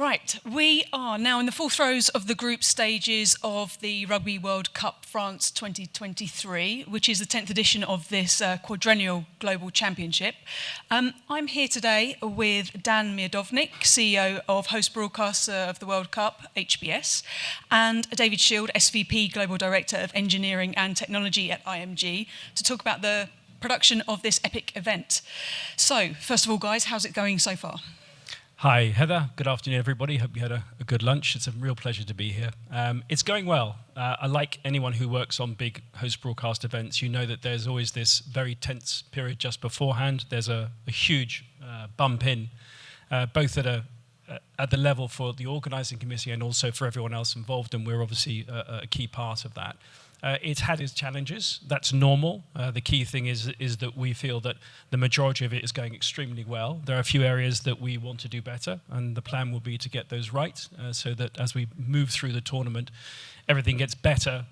Right, we are now in the full throes of the group stages of the Rugby World Cup France 2023, which is the 10th edition of this quadrennial global championship. I'm here today with Dan Miodownik, CEO of host broadcaster of the World Cup, HBS, and David Shield, SVP Global Director of Engineering and Technology at IMG, to talk about the production of this epic event. So, first of all, guys, how's it going so far? Hi, Heather. Good afternoon, everybody. Hope you had a good lunch. It's a real pleasure to be here. It's going well. I like anyone who works on big host broadcast events. You know that there's always this very tense period just beforehand. There's a huge bump in, both at the level for the organising committee and also for everyone else involved, and we're obviously a key part of that. It's had its challenges. That's normal. The key thing is that we feel that the majority of it is going extremely well. There are a few areas that we want to do better, and the plan will be to get those right, so that as we move through the tournament, everything gets better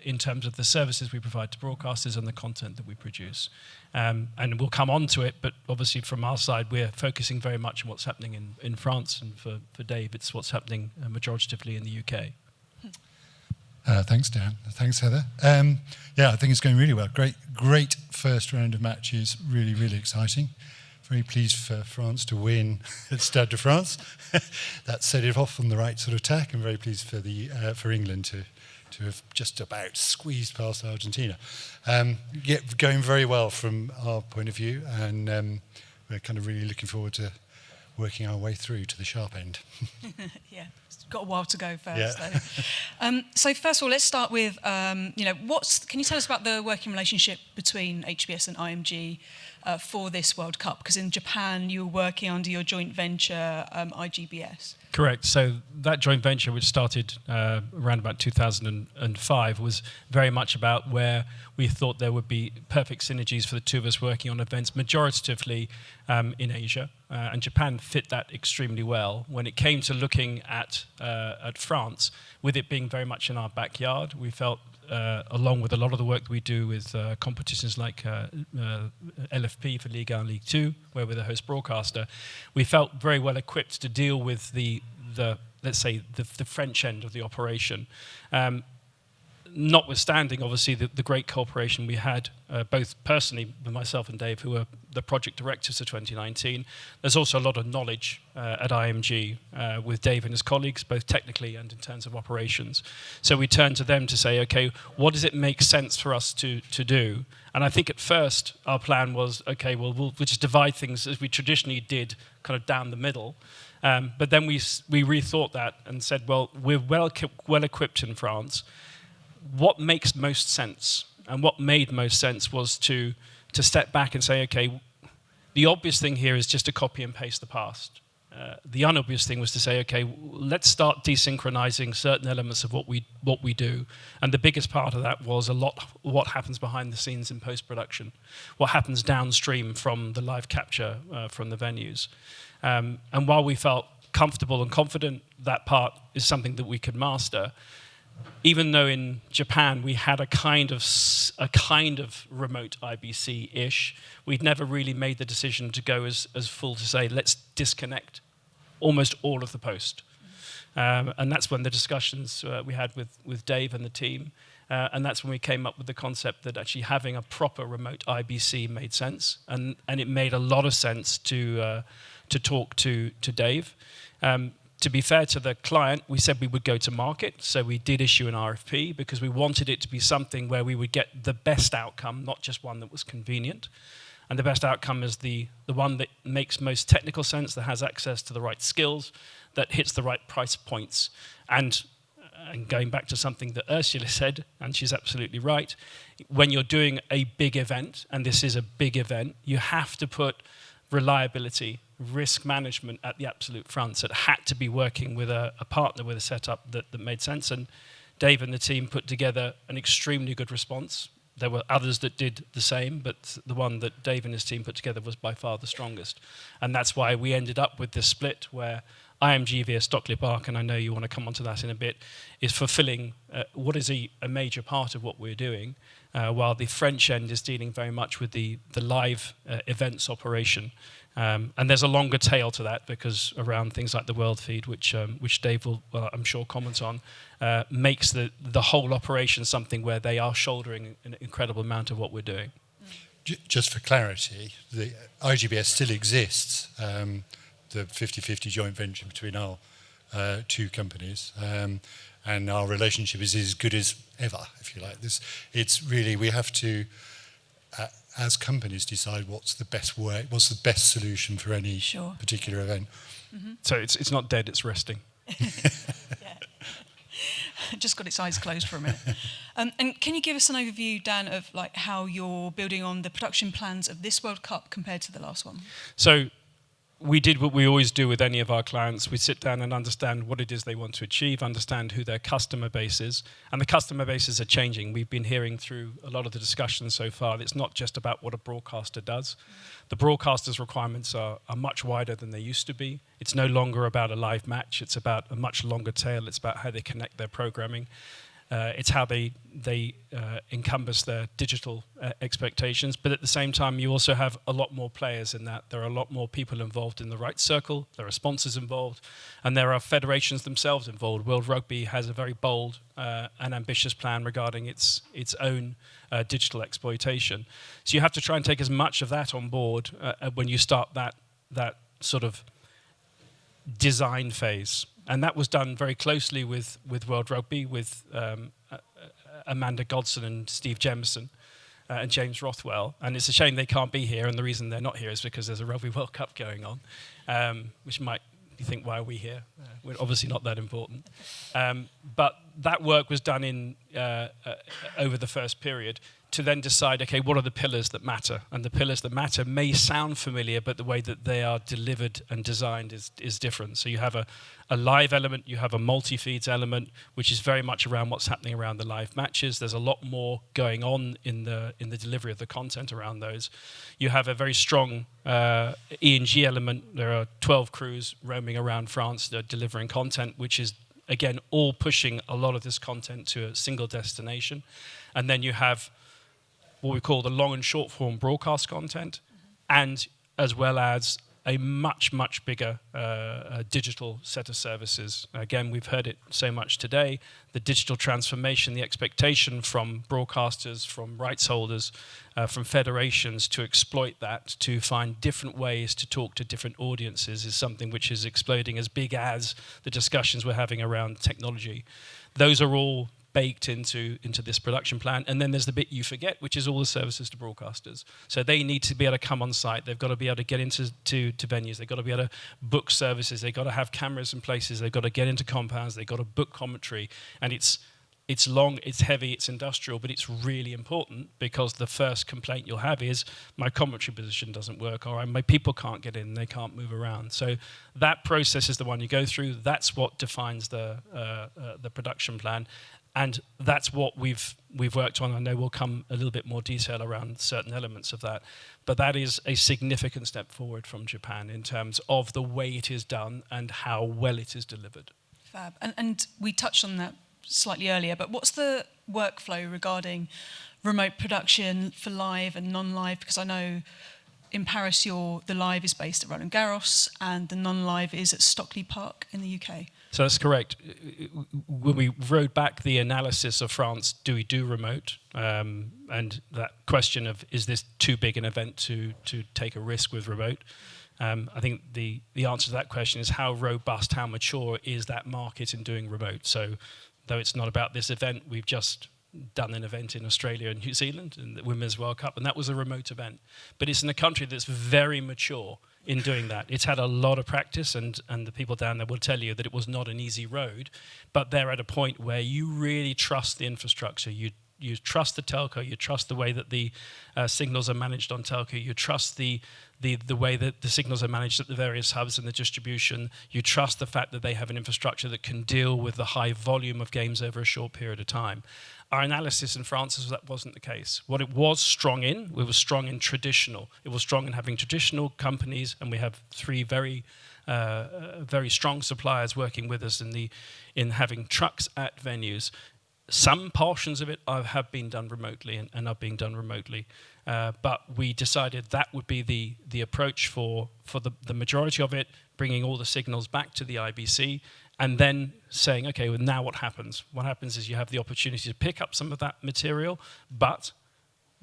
in terms of the services we provide to broadcasters and the content that we produce. And we'll come on to it, but obviously from our side, we're focusing very much on what's happening in France, and for Dave, it's what's happening majoritatively in the UK. Thanks, Dan. Thanks, Heather. Yeah, I think it's going really well. Great first round of matches. Really, really exciting. Very pleased for France to win at Stade de France. That set it off on the right sort of tack, and very pleased for England to have just about squeezed past Argentina. Going very well from our point of view, and we're kind of really looking forward to working our way through to the sharp end. Yeah. Got a while to go first, yeah. though. So first of all, let's start with, can you tell us about the working relationship between HBS and IMG for this World Cup? Because in Japan, you were working under your joint venture, IGBS. Correct. So that joint venture, which started around about 2005, was very much about where we thought there would be perfect synergies for the two of us working on events, majoritatively in Asia. And Japan fit that extremely well. When it came to looking at France, with it being very much in our backyard, we felt, along with a lot of the work that we do with competitions like LFP for Ligue 1, Ligue 2, where we're the host broadcaster, we felt very well equipped to deal with the let's say, the French end of the operation. Notwithstanding, obviously, the great cooperation we had, both personally with myself and Dave, who were the project directors of 2019, there's also a lot of knowledge at IMG with Dave and his colleagues, both technically and in terms of operations. So we turned to them to say, okay, what does it make sense for us to do? And I think at first our plan was, okay, well, we'll just divide things as we traditionally did, kind of down the middle. But then we rethought that and said, well, we're well equipped in France. What makes most sense, and what made most sense, was to step back and say, okay, the obvious thing here is just to copy and paste the past. The unobvious thing was to say, okay, let's start desynchronizing certain elements of what we do. And the biggest part of that was a lot what happens behind the scenes in post-production, what happens downstream from the live capture from the venues. And while we felt comfortable and confident that part is something that we could master, even though in Japan we had a kind of remote IBC-ish, we'd never really made the decision to go as full to say, let's disconnect almost all of the post. And that's when the discussions we had with Dave and the team, and that's when we came up with the concept that actually having a proper remote IBC made sense, and it made a lot of sense to talk to Dave. To be fair to the client, we said we would go to market, so we did issue an RFP because we wanted it to be something where we would get the best outcome, not just one that was convenient. And the best outcome is the one that makes most technical sense, that has access to the right skills, that hits the right price points. And going back to something that Ursula said, and she's absolutely right, when you're doing a big event, and this is a big event, you have to put reliability, risk management at the absolute front. So it had to be working with a partner with a setup that made sense. And Dave and the team put together an extremely good response. There were others that did the same, but the one that Dave and his team put together was by far the strongest. And that's why we ended up with this split where IMG via Stockley Park, and I know you want to come onto that in a bit, is fulfilling what is a major part of what we're doing. while the French end is dealing very much with the live events operation. And there's a longer tail to that because around things like the World Feed, which Dave will, I'm sure, comment on, makes the whole operation something where they are shouldering an incredible amount of what we're doing. Just for clarity, the IGBS still exists, the 50-50 joint venture between our two companies, and our relationship is as good as ever, if you like. It's really, we have to, as companies, decide what's the best way, what's the best solution for any particular event. Mm-hmm. So it's not dead, it's resting. Just got its eyes closed for a minute. And can you give us an overview, Dan, of like how you're building on the production plans of this World Cup compared to the last one? So we did what we always do with any of our clients. We sit down and understand what it is they want to achieve, understand who their customer base is. And the customer bases are changing. We've been hearing through a lot of the discussions so far that it's not just about what a broadcaster does. The broadcaster's requirements are much wider than they used to be. It's no longer about a live match. It's about a much longer tail. It's about how they connect their programming. It's how they encompass their digital expectations. But at the same time, you also have a lot more players in that. There are a lot more people involved in the rights circle. There are sponsors involved. And there are federations themselves involved. World Rugby has a very bold and ambitious plan regarding its own digital exploitation. So you have to try and take as much of that on board when you start that sort of design phase. And that was done very closely with World Rugby, with Amanda Godson and Steve Jemison and James Rothwell. And it's a shame they can't be here, and the reason they're not here is because there's a Rugby World Cup going on, which might you think, why are we here? We're obviously not that important. But that work was done in over the first period to then decide, okay, what are the pillars that matter? And the pillars that matter may sound familiar, but the way that they are delivered and designed is different. So you have a live element, you have a multi-feeds element, which is very much around what's happening around the live matches. There's a lot more going on in the delivery of the content around those. You have a very strong E&G element. There are 12 crews roaming around France that are delivering content, which is, again, all pushing a lot of this content to a single destination. And then you have what we call the long and short form broadcast content, and as well as a much, much bigger digital set of services. Again, we've heard it so much today, the digital transformation, the expectation from broadcasters, from rights holders, from federations to exploit that, to find different ways to talk to different audiences is something which is exploding as big as the discussions we're having around technology. Those are all baked into this production plan. And then there's the bit you forget, which is all the services to broadcasters. So they need to be able to come on site. They've got to be able to get into venues. They've got to be able to book services. They've got to have cameras in places. They've got to get into compounds. They've got to book commentary. And it's long, it's heavy, it's industrial, but it's really important because the first complaint you'll have is my commentary position doesn't work, or my people can't get in, they can't move around. So that process is the one you go through. That's what defines the production plan. And that's what we've worked on. I know we'll come a little bit more detail around certain elements of that. But that is a significant step forward from Japan in terms of the way it is done and how well it is delivered. Fab. And we touched on that slightly earlier, but what's the workflow regarding remote production for live and non-live? Because I know in Paris the live is based at Roland Garros and the non-live is at Stockley Park in the UK. So that's correct. When we rode back the analysis of France, do we do remote? And that question of, is this too big an event to take a risk with remote? I think the answer to that question is how robust, how mature is that market in doing remote? So though it's not about this event, we've just done an event in Australia and New Zealand, in the Women's World Cup, and that was a remote event. But it's in a country that's very mature in doing that. It's had a lot of practice, and the people down there will tell you that it was not an easy road, but they're at a point where you really trust the infrastructure. You trust the telco, you trust the way that the signals are managed on telco, you trust the way that the signals are managed at the various hubs and the distribution, you trust the fact that they have an infrastructure that can deal with the high volume of games over a short period of time. Our analysis in France is that wasn't the case. What it was strong in, it was strong in traditional. It was strong in having traditional companies, and we have three very strong suppliers working with us in having trucks at venues. some portions of it have been done remotely and are being done remotely. But we decided that would be the approach for the majority of it, bringing all the signals back to the IBC, and then saying, okay, well, now what happens? What happens is you have the opportunity to pick up some of that material, but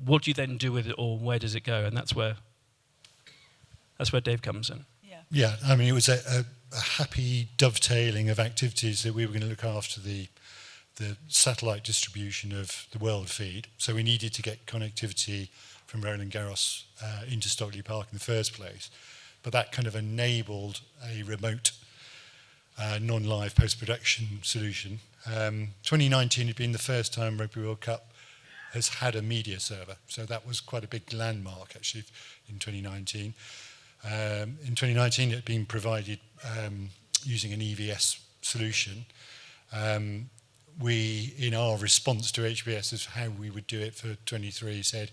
what do you then do with it all? Where does it go? And that's where Dave comes in. Yeah, I mean, it was a happy dovetailing of activities that we were going to look after the satellite distribution of the world feed. So we needed to get connectivity from Roland Garros into Stockley Park in the first place. But that kind of enabled a remote, non-live post-production solution. 2019 had been the first time Rugby World Cup has had a media server. So that was quite a big landmark, actually, in 2019. In 2019, it had been provided using an EVS solution. We, in our response to HBS as how we would do it for 23, said,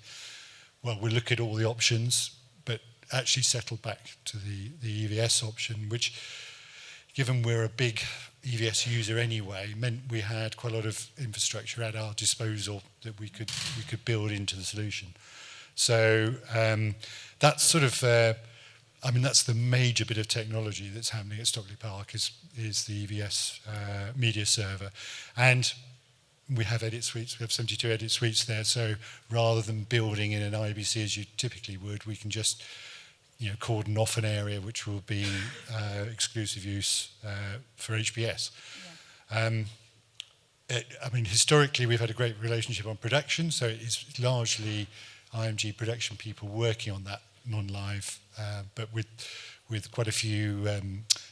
well, we'll look at all the options, but actually settled back to the EVS option, which, given we're a big EVS user anyway, meant we had quite a lot of infrastructure at our disposal that we could build into the solution. So that's sort of, that's the major bit of technology that's happening at Stockley Park is the EVS media server. And we have edit suites, we have 72 edit suites there, so rather than building in an IBC as you typically would, we can just cordon off an area which will be exclusive use for HBS. Yeah. Historically we've had a great relationship on production, so it's largely IMG production people working on that non-live, but with quite a few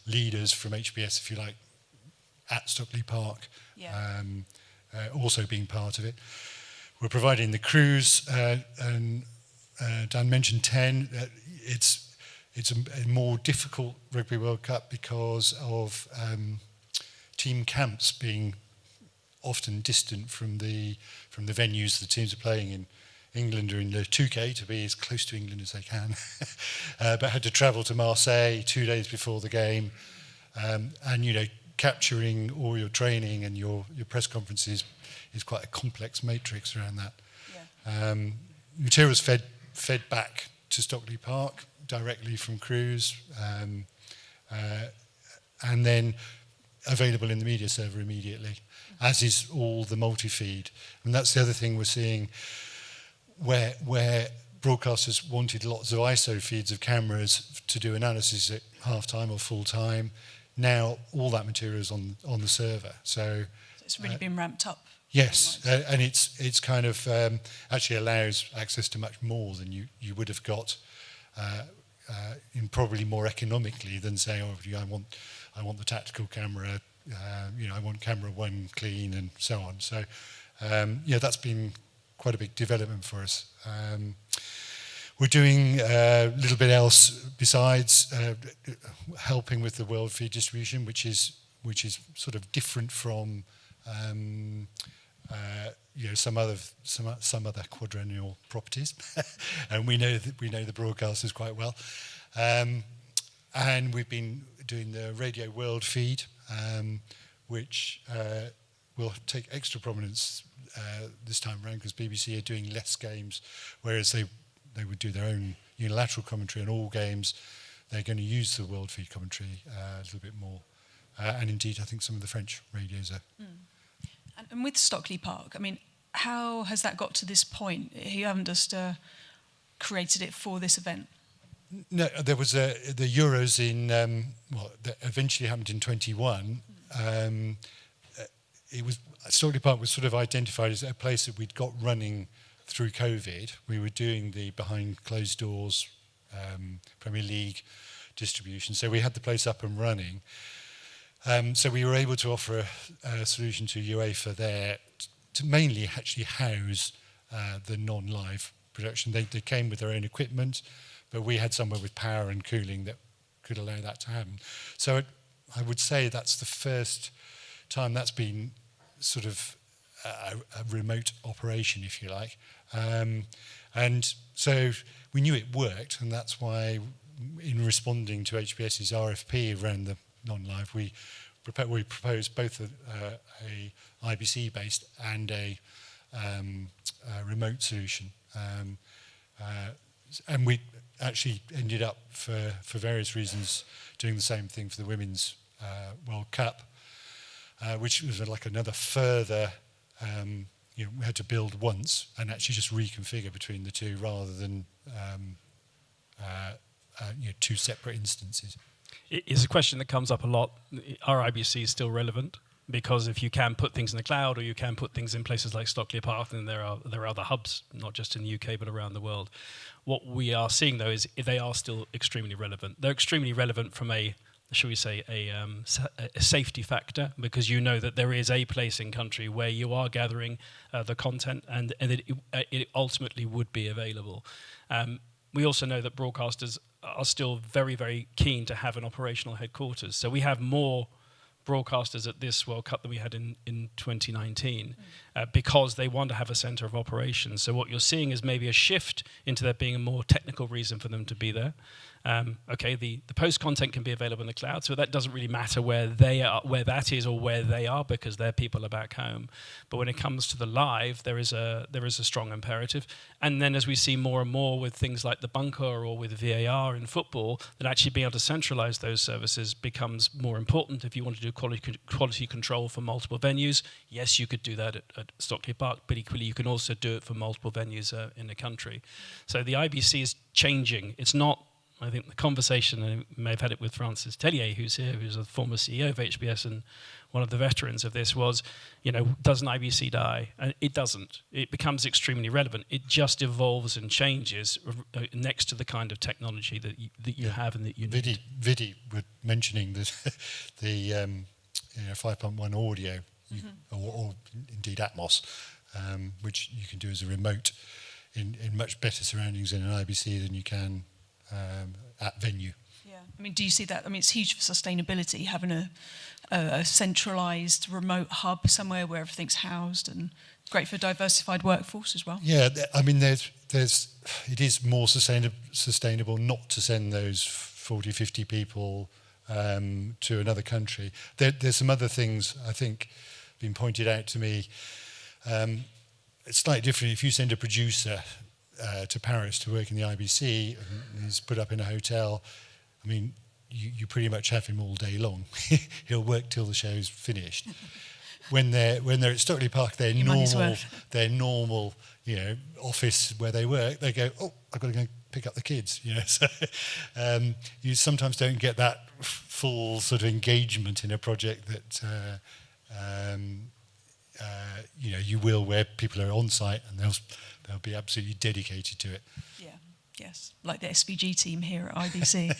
leaders from HBS, if you like, at Stockley Park, also being part of it. We're providing the crews, and Dan mentioned 10. It's a more difficult Rugby World Cup because of team camps being often distant from the venues the teams are playing in. England are in the 2K to be as close to England as they can, but had to travel to Marseille 2 days before the game, and capturing all your training and your press conferences is quite a complex matrix around that. Yeah. Materials fed back to Stockley Park directly from crews, and then available in the media server immediately, as is all the multi-feed. And that's the other thing we're seeing, where broadcasters wanted lots of ISO feeds of cameras to do analysis at half-time or full-time. Now all that material is on the server. So it's really been ramped up. Yes, and it's kind of actually allows access to much more than you would have got, in probably more economically than saying, I want the tactical camera, I want camera 1 clean and so on. So that's been quite a big development for us. We're doing a little bit else besides helping with the world feed distribution, which is sort of different from some other quadrennial properties, and we know the broadcasters quite well, and we've been doing the Radio World feed, which will take extra prominence this time around because BBC are doing less games, whereas they would do their own unilateral commentary on all games. They're going to use the world feed commentary a little bit more, and indeed I think some of the French radios are. And with Stockley Park, how has that got to this point? You haven't just created it for this event. No, there was the Euros in that eventually happened in 21. It was Stockley Park was sort of identified as a place that we'd got running through COVID. We were doing the behind closed doors Premier League distribution, so we had the place up and running. So we were able to offer a solution to UEFA there to mainly actually house the non-live production. They came with their own equipment, but we had somewhere with power and cooling that could allow that to happen. So I would say that's the first time that's been sort of a remote operation, if you like. And so we knew it worked, and that's why in responding to HBS's RFP around the non-live, we we proposed both a IBC-based and a remote solution. And we actually ended up, for various reasons, doing the same thing for the Women's World Cup, which was like another further, we had to build once and actually just reconfigure between the two rather than two separate instances. It is a question that comes up a lot. Are IBCs still relevant? Because if you can put things in the cloud, or you can put things in places like Stockley Park, then there are other hubs, not just in the UK but around the world. What we are seeing though is they are still extremely relevant. They're extremely relevant from a safety factor, because you know that there is a place in country where you are gathering the content, and it ultimately would be available. We also know that broadcasters are still very, very keen to have an operational headquarters. So we have more broadcasters at this World Cup than we had in 2019 because they want to have a centre of operations. So what you're seeing is maybe a shift into there being a more technical reason for them to be there. The post content can be available in the cloud, so that doesn't really matter where they are, where that is, or where they are, because their people are back home. But when it comes to the live, there is a strong imperative. And then as we see more and more with things like the bunker or with VAR in football, that actually being able to centralise those services becomes more important. If you want to do quality control for multiple venues, yes, you could do that at Stockley Park, but equally you can also do it for multiple venues in the country. So the IBC is changing. It's not, I think the conversation, and I may have had it with Francis Tellier, who's here, who's a former CEO of HBS and one of the veterans of this, was, does an IBC die? And it doesn't. It becomes extremely relevant. It just evolves and changes next to the kind of technology that you have and that you need. Vidi were mentioning the 5.1 audio, or indeed Atmos, which you can do as a remote in much better surroundings in an IBC than you can at venue. Yeah, I mean, do you see that? I mean, it's huge for sustainability, having a centralised remote hub somewhere where everything's housed, and great for diversified workforce as well. Yeah, I mean, it is more sustainable not to send those 40, 50 people to another country. There's some other things I think been pointed out to me. It's slightly different if you send a producer to Paris to work in the IBC and he's put up in a hotel. I mean, you pretty much have him all day long. He'll work till the show's finished. When they're at Stockley Park, their normal office where they work, they go, oh, I've got to go pick up the kids. So you sometimes don't get that full sort of engagement in a project that you will, where people are on site and they'll be absolutely dedicated to it. Yeah, yes, like the SVG team here at IBC.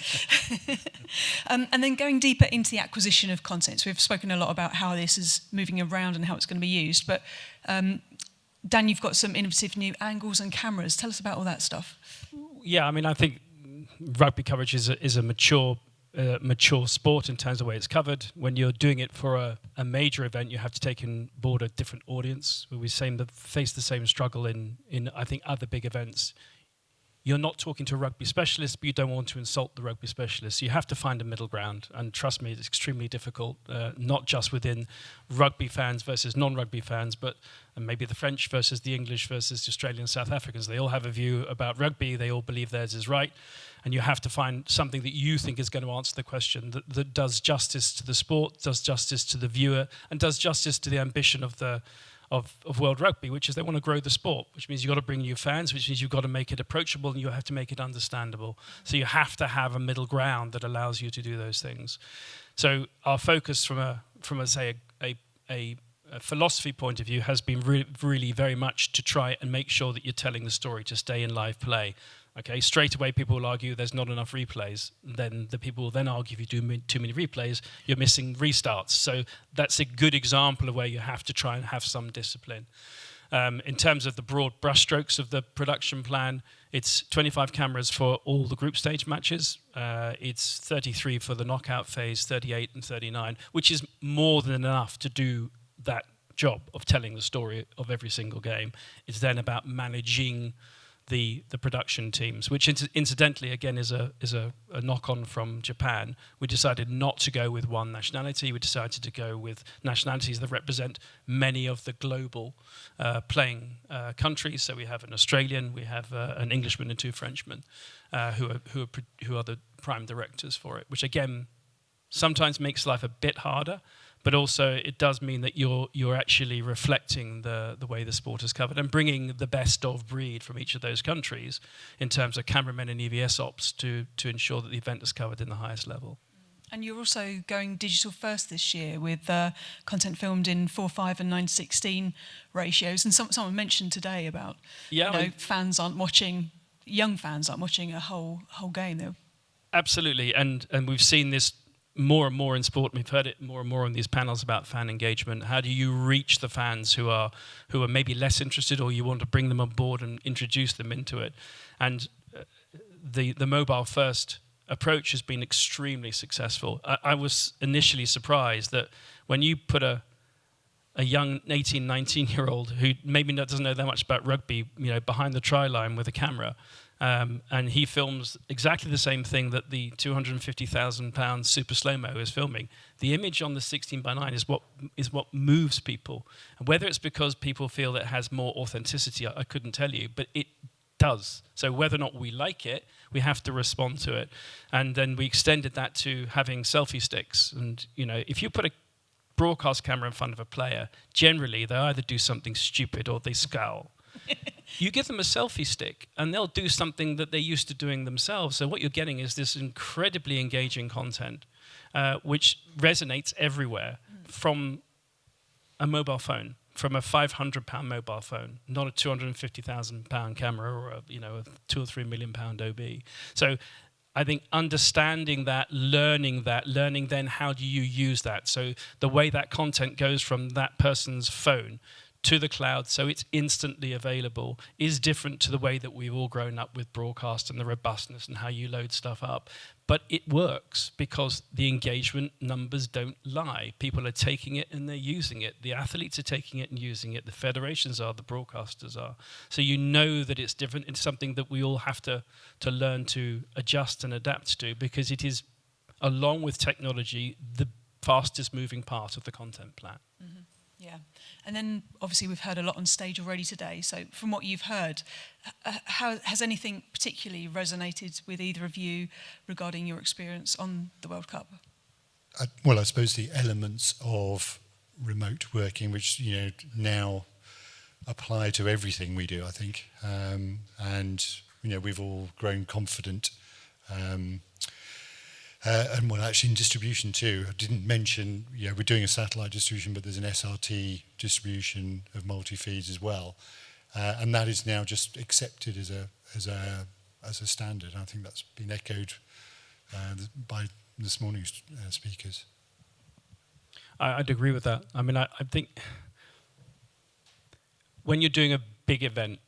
And then going deeper into the acquisition of content. So we've spoken a lot about how this is moving around and how it's going to be used. But Dan, you've got some innovative new angles and cameras. Tell us about all that stuff. Yeah, I mean, I think rugby coverage is a mature sport in terms of the way it's covered. When you're doing it for a major event, you have to take on board a different audience. We face the same struggle in I think other big events. You're not talking to a rugby specialist, but you don't want to insult the rugby specialist. You have to find a middle ground, and trust me, it's extremely difficult, not just within rugby fans versus non-rugby fans, but maybe the French versus the English versus the Australian South Africans. They all have a view about rugby. They all believe theirs is right. And you have to find something that you think is going to answer the question, that does justice to the sport, does justice to the viewer, and does justice to the ambition of World Rugby, which is they want to grow the sport, which means you've got to bring new fans, which means you've got to make it approachable and you have to make it understandable. So you have to have a middle ground that allows you to do those things. So our focus from a philosophy point of view has been really very much to try and make sure that you're telling the story to stay in live play. Okay, straight away people will argue there's not enough replays. Then the people will then argue if you do too many replays, you're missing restarts. So that's a good example of where you have to try and have some discipline. In terms of the broad brushstrokes of the production plan, it's 25 cameras for all the group stage matches. It's 33 for the knockout phase, 38 and 39, which is more than enough to do that job of telling the story of every single game. It's then about managing the production teams, which incidentally again is a knock on from Japan. We decided not to go with one nationality. We decided to go with nationalities that represent many of the global playing countries. So we have an Australian, we have an Englishman and 2 Frenchmen who are the prime directors for it, which again sometimes makes life a bit harder. But also it does mean that you're actually reflecting the way the sport is covered and bringing the best of breed from each of those countries in terms of cameramen and EVS ops to ensure that the event is covered in the highest level. And you're also going digital first this year with content filmed in 4:5 and 9:16 ratios. And someone mentioned today about fans aren't watching, young fans aren't watching a whole game though. Absolutely, and we've seen this more and more in sport. We've heard it more and more on these panels about fan engagement. How do you reach the fans who are maybe less interested, or you want to bring them on board and introduce them into it? And the mobile first approach has been extremely successful. I was initially surprised that when you put a young 18, 19-year-old who maybe doesn't know that much about rugby, behind the try line with a camera, and he films exactly the same thing that the 250,000-pound super slow-mo is filming. The image on the 16:9 is what moves people. And whether it's because people feel it has more authenticity, I couldn't tell you, but it does. So whether or not we like it, we have to respond to it. And then we extended that to having selfie sticks. And if you put a broadcast camera in front of a player, generally they either do something stupid or they scowl. You give them a selfie stick and they'll do something that they're used to doing themselves. So what you're getting is this incredibly engaging content, which resonates everywhere from a mobile phone, from a £500 mobile phone, not a £250,000 camera or a £2 or £3 million OB. So I think understanding that, learning then how do you use that. So the way that content goes from that person's phone to the cloud, so it's instantly available, is different to the way that we've all grown up with broadcast and the robustness and how you load stuff up. But it works because the engagement numbers don't lie. People are taking it and they're using it. The athletes are taking it and using it. The federations are, the broadcasters are. So you know that it's different. It's something that we all have to learn to adjust and adapt to, because it is, along with technology, the fastest moving part of the content plan. Mm-hmm. Yeah, and then obviously we've heard a lot on stage already today. So from what you've heard, how has anything particularly resonated with either of you regarding your experience on the World Cup? I suppose the elements of remote working, which now apply to everything we do, I think, and we've all grown confident. And actually in distribution too. I didn't mention, we're doing a satellite distribution, but there's an SRT distribution of multi-feeds as well, and that is now just accepted as a standard. I think that's been echoed by this morning's speakers. I'd agree with that. I mean, I think when you're doing a big event,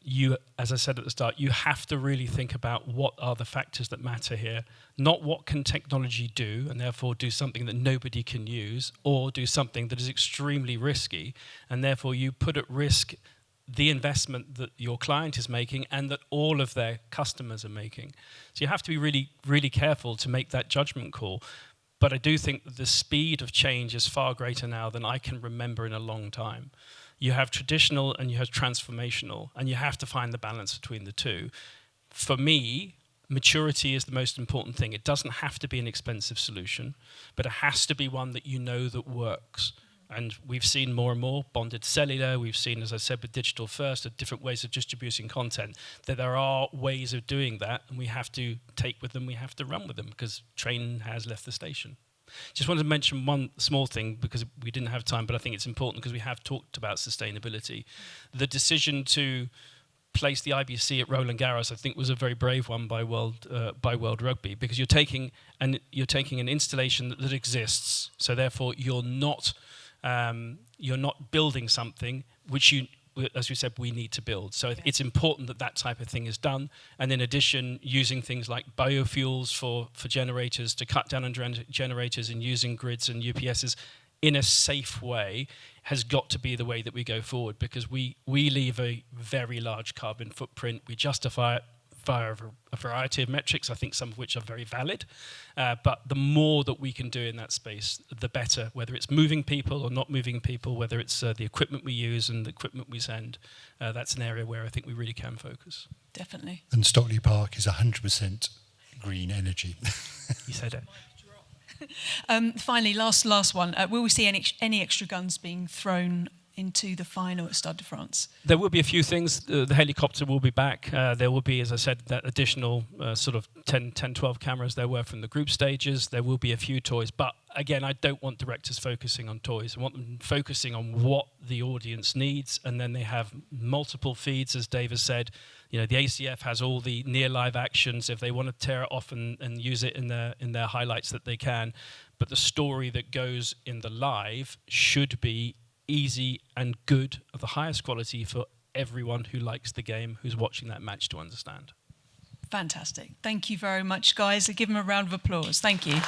as I said at the start, you have to really think about what are the factors that matter here, not what can technology do and therefore do something that nobody can use, or do something that is extremely risky and therefore you put at risk the investment that your client is making and that all of their customers are making. So you have to be really, really careful to make that judgment call. But I do think that the speed of change is far greater now than I can remember in a long time. You have traditional and you have transformational, and you have to find the balance between the two. For me, maturity is the most important thing. It doesn't have to be an expensive solution, but it has to be one that that works. And we've seen more and more bonded cellular. We've seen, as I said, with digital first, different ways of distributing content, that there are ways of doing that, and we have to take with them, we have to run with them, because train has left the station. Just wanted to mention one small thing, because we didn't have time, but I think it's important because we have talked about sustainability. The decision to place the IBC at Roland Garros, I think, was a very brave one by World Rugby, because you're taking an installation that exists, so therefore you're not building something which as we said, we need to build. So it's important that type of thing is done. And in addition, using things like biofuels for generators to cut down on generators, and using grids and UPSs in a safe way has got to be the way that we go forward, because we leave a very large carbon footprint. We justify it via a variety of metrics, I think some of which are very valid. But the more that we can do in that space, the better, whether it's moving people or not moving people, whether it's the equipment we use and the equipment we send. That's an area where I think we really can focus. Definitely. And Stockley Park is 100% green energy. You said it. Finally, last one. Will we see any extra guns being thrown into the final at Stade de France? There will be a few things. The helicopter will be back. There will be, as I said, that additional sort of 10, 12 cameras there were from the group stages. There will be a few toys. But again, I don't want directors focusing on toys. I want them focusing on what the audience needs. And then they have multiple feeds, as Dave has said. You know, the ACF has all the near live actions. If they want to tear it off and use it in their highlights, that they can. But the story that goes in the live should be easy and good, of the highest quality for everyone who likes the game, who's watching that match, to understand. Fantastic. Thank you very much, guys. Give them a round of applause. Thank you.